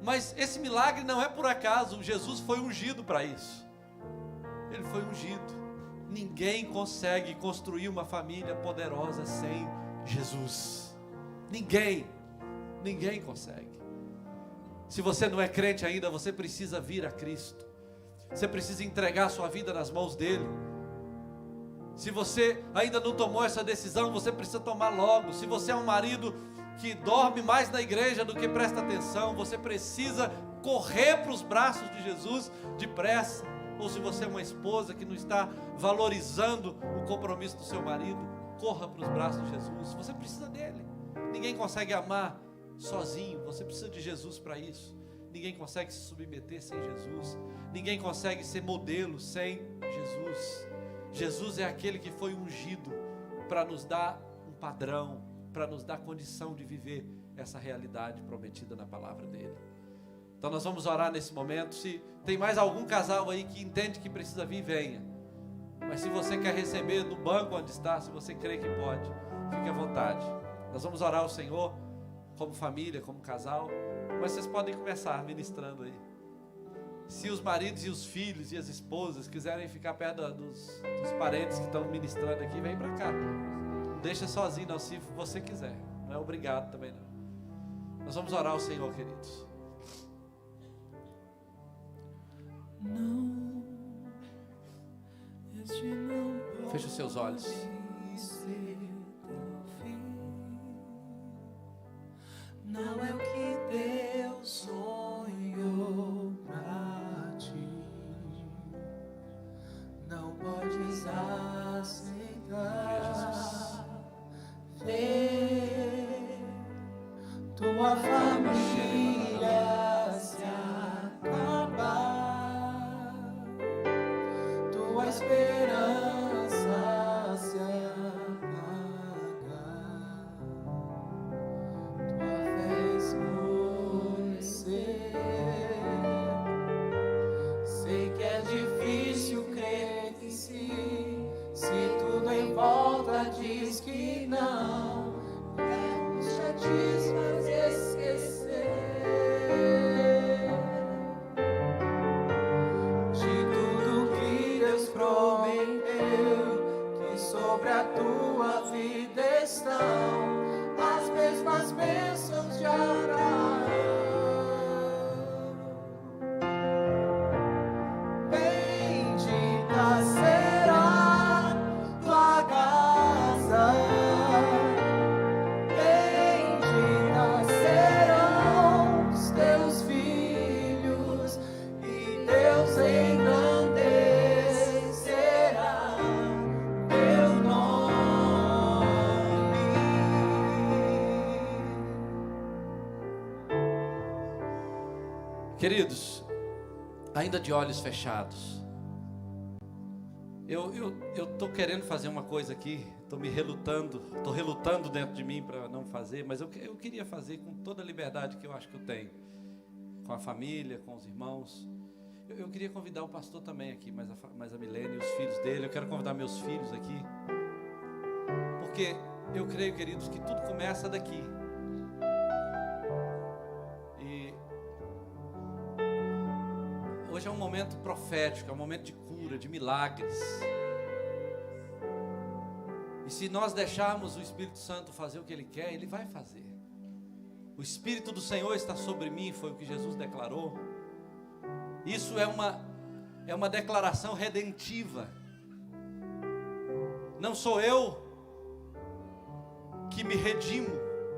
Mas esse milagre não é por acaso. Jesus foi ungido para isso. Ele foi ungido. Ninguém consegue construir uma família poderosa sem Jesus. Ninguém consegue. Se você não é crente ainda, você precisa vir a Cristo. Você precisa entregar a sua vida nas mãos dele. Se você ainda não tomou essa decisão, você precisa tomar logo. Se você é um marido que dorme mais na igreja do que presta atenção, você precisa correr para os braços de Jesus depressa. Ou se você é uma esposa que não está valorizando o compromisso do seu marido, corra para os braços de Jesus. Você precisa dele. Ninguém consegue amar sozinho, você precisa de Jesus para isso. Ninguém consegue se submeter sem Jesus. Ninguém consegue ser modelo sem Jesus. Jesus é aquele que foi ungido para nos dar um padrão, para nos dar condição de viver essa realidade prometida na palavra dele. Então nós vamos orar nesse momento. Se tem mais algum casal aí que entende que precisa vir, venha. Mas se você quer receber do banco onde está, se você crê que pode, fique à vontade. Nós vamos orar ao Senhor como família, como casal, mas vocês podem começar ministrando aí. Se os maridos e os filhos e as esposas quiserem ficar perto dos parentes que estão ministrando aqui, vem para cá. Não deixa sozinho não, se você quiser. Não é obrigado também não. Nós vamos orar ao Senhor, queridos. Feche os seus olhos. Não é o que Deus sonhou pra ti. Não podes aceitar. Ver tua família se acabar, tua esperança se apagar, tua fé esmorecer. Sei que é difícil crer que sim, se tudo em volta diz que não, já diz mas esquecer de tudo que Deus prometeu, que sobre a tua vida estão as mesmas bênçãos de Abraão. Bendita será tua casa, bendita serão os teus filhos, e Deus engrandecerá teu nome. Queridos, ainda de olhos fechados, eu estou querendo fazer uma coisa aqui, estou relutando dentro de mim para não fazer, mas eu queria fazer com toda a liberdade que eu acho que eu tenho, com a família, com os irmãos. Eu queria convidar o pastor também aqui, mais a Milene e os filhos dele. Eu quero convidar meus filhos aqui, porque eu creio, queridos, que tudo começa daqui. E hoje é um momento profético, é um momento de cura, de milagres. E se nós deixarmos o Espírito Santo fazer o que Ele quer, Ele vai fazer. O Espírito do Senhor está sobre mim, foi o que Jesus declarou. Isso é uma declaração redentiva. Não sou eu que me redimo,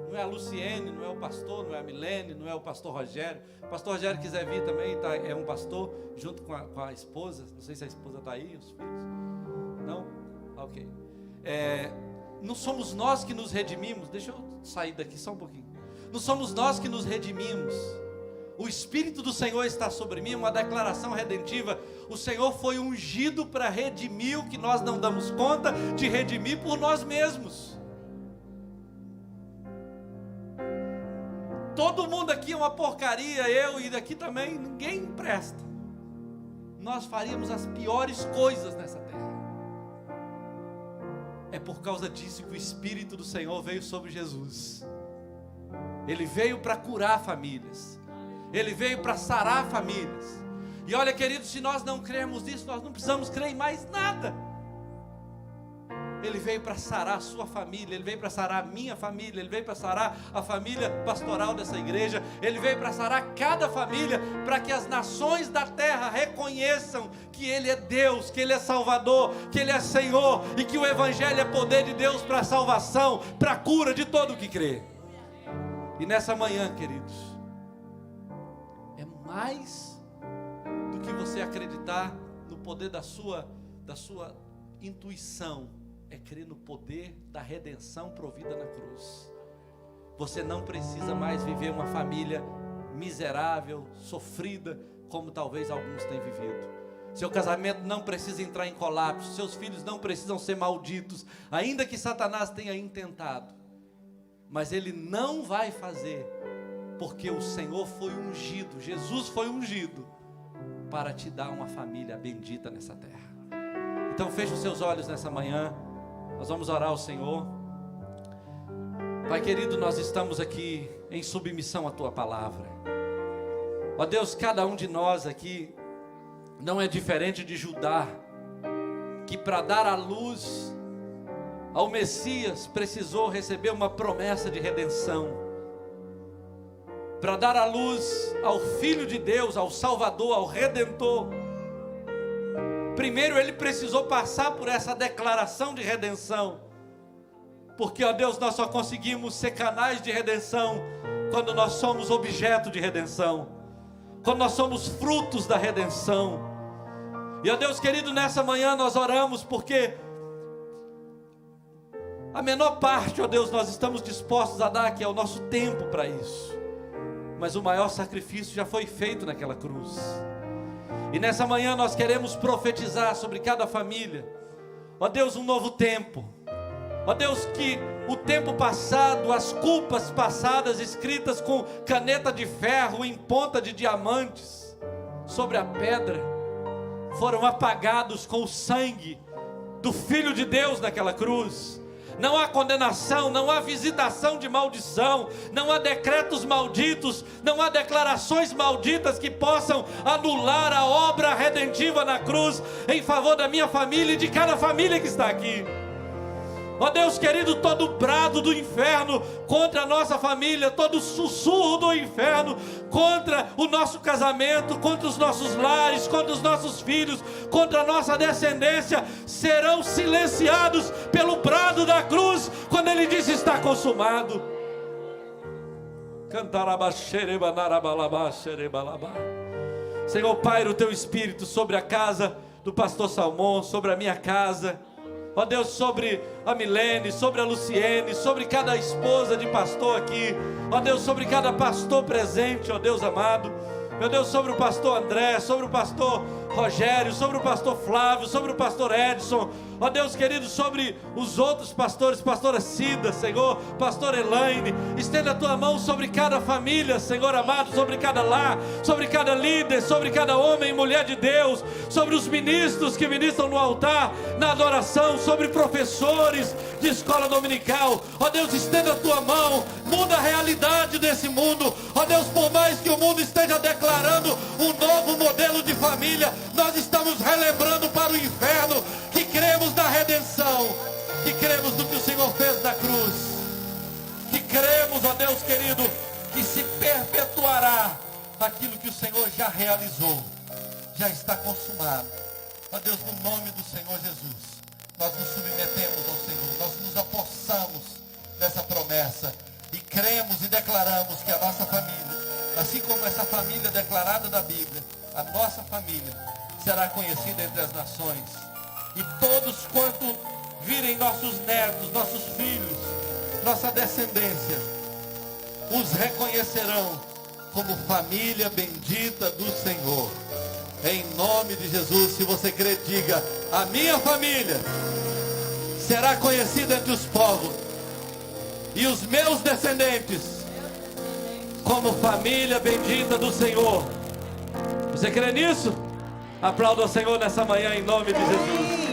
não é a Luciene, não é o pastor, não é a Milene, não é o pastor Rogério. O pastor Rogério quiser vir também, tá, é um pastor, junto com a esposa. Não sei se a esposa está aí, os filhos. Não? Ok. Não somos nós que nos redimimos. Deixa eu sair daqui só um pouquinho. Não somos nós que nos redimimos. O Espírito do Senhor está sobre mim, uma declaração redentiva. O Senhor foi ungido para redimir o que nós não damos conta de redimir por nós mesmos. Todo mundo aqui é uma porcaria, eu e daqui também, ninguém presta. Nós faríamos as piores coisas nessa terra. É por causa disso que o Espírito do Senhor veio sobre Jesus. Ele veio para curar famílias. Ele veio para sarar famílias. E olha, queridos, se nós não crermos nisso, nós não precisamos crer em mais nada. Ele veio para sarar a sua família, Ele veio para sarar a minha família, Ele veio para sarar a família pastoral dessa igreja, Ele veio para sarar cada família, para que as nações da terra reconheçam que Ele é Deus, que Ele é Salvador, que Ele é Senhor, e que o Evangelho é poder de Deus para a salvação, para a cura de todo o que crê. E nessa manhã, queridos, é mais do que você acreditar no poder da sua intuição, é crer no poder da redenção provida na cruz. Você não precisa mais viver uma família miserável, sofrida, como talvez alguns têm vivido. Seu casamento não precisa entrar em colapso, seus filhos não precisam ser malditos, ainda que Satanás tenha intentado. Mas ele não vai fazer, porque o Senhor foi ungido, Jesus foi ungido, para te dar uma família bendita nessa terra. Então feche os seus olhos nessa manhã, nós vamos orar ao Senhor. Pai querido, nós estamos aqui em submissão à Tua palavra. Ó Deus, cada um de nós aqui não é diferente de Judá, que para dar à luz ao Messias precisou receber uma promessa de redenção. Para dar à luz ao Filho de Deus, ao Salvador, ao Redentor, primeiro ele precisou passar por essa declaração de redenção. Porque, ó Deus, nós só conseguimos ser canais de redenção quando nós somos objeto de redenção, quando nós somos frutos da redenção. E, ó Deus querido, nessa manhã nós oramos porque a menor parte, ó Deus, nós estamos dispostos a dar, que é o nosso tempo para isso. Mas o maior sacrifício já foi feito naquela cruz. E nessa manhã nós queremos profetizar sobre cada família, ó Deus, um novo tempo. Ó Deus, que o tempo passado, as culpas passadas escritas com caneta de ferro em ponta de diamantes sobre a pedra, foram apagados com o sangue do Filho de Deus naquela cruz. Não há condenação, não há visitação de maldição, não há decretos malditos, não há declarações malditas que possam anular a obra redentiva na cruz em favor da minha família e de cada família que está aqui. Ó Deus querido, todo brado do inferno contra a nossa família, todo sussurro do inferno contra o nosso casamento, contra os nossos lares, contra os nossos filhos, contra a nossa descendência, serão silenciados pelo brado da cruz, quando Ele disse: está consumado. Senhor, paira o Teu Espírito sobre a casa do pastor Salmão, sobre a minha casa, ó Deus, sobre a Milene, sobre a Luciene, sobre cada esposa de pastor aqui, ó Deus, sobre cada pastor presente, ó Deus amado, meu Deus, sobre o pastor André, sobre o pastor Rogério, sobre o pastor Flávio, sobre o pastor Edson, ó Deus querido, sobre os outros pastores, pastora Cida, Senhor, pastor Elaine, estenda a Tua mão sobre cada família, Senhor amado, sobre cada lar, sobre cada líder, sobre cada homem e mulher de Deus, sobre os ministros que ministram no altar, na adoração, sobre professores de escola dominical, ó Deus, estenda a Tua mão, muda a realidade desse mundo, ó Deus, por mais que o mundo esteja declarando um novo modelo de família, nós estamos relembrando para o inferno que cremos na redenção, que cremos no que o Senhor fez na cruz, que cremos, ó Deus querido, que se perpetuará aquilo que o Senhor já realizou, já está consumado. Ó Deus, no nome do Senhor Jesus, nós nos submetemos ao Senhor, nós nos apossamos dessa promessa e cremos e declaramos que a nossa família, assim como essa família declarada da Bíblia, a nossa família será conhecida entre as nações, e todos quanto virem nossos netos, nossos filhos, nossa descendência, os reconhecerão como família bendita do Senhor. Em nome de Jesus, se você crê, diga: a minha família será conhecida entre os povos, e os meus descendentes como família bendita do Senhor. Você crê nisso? Aplauda o Senhor nessa manhã em nome de Jesus.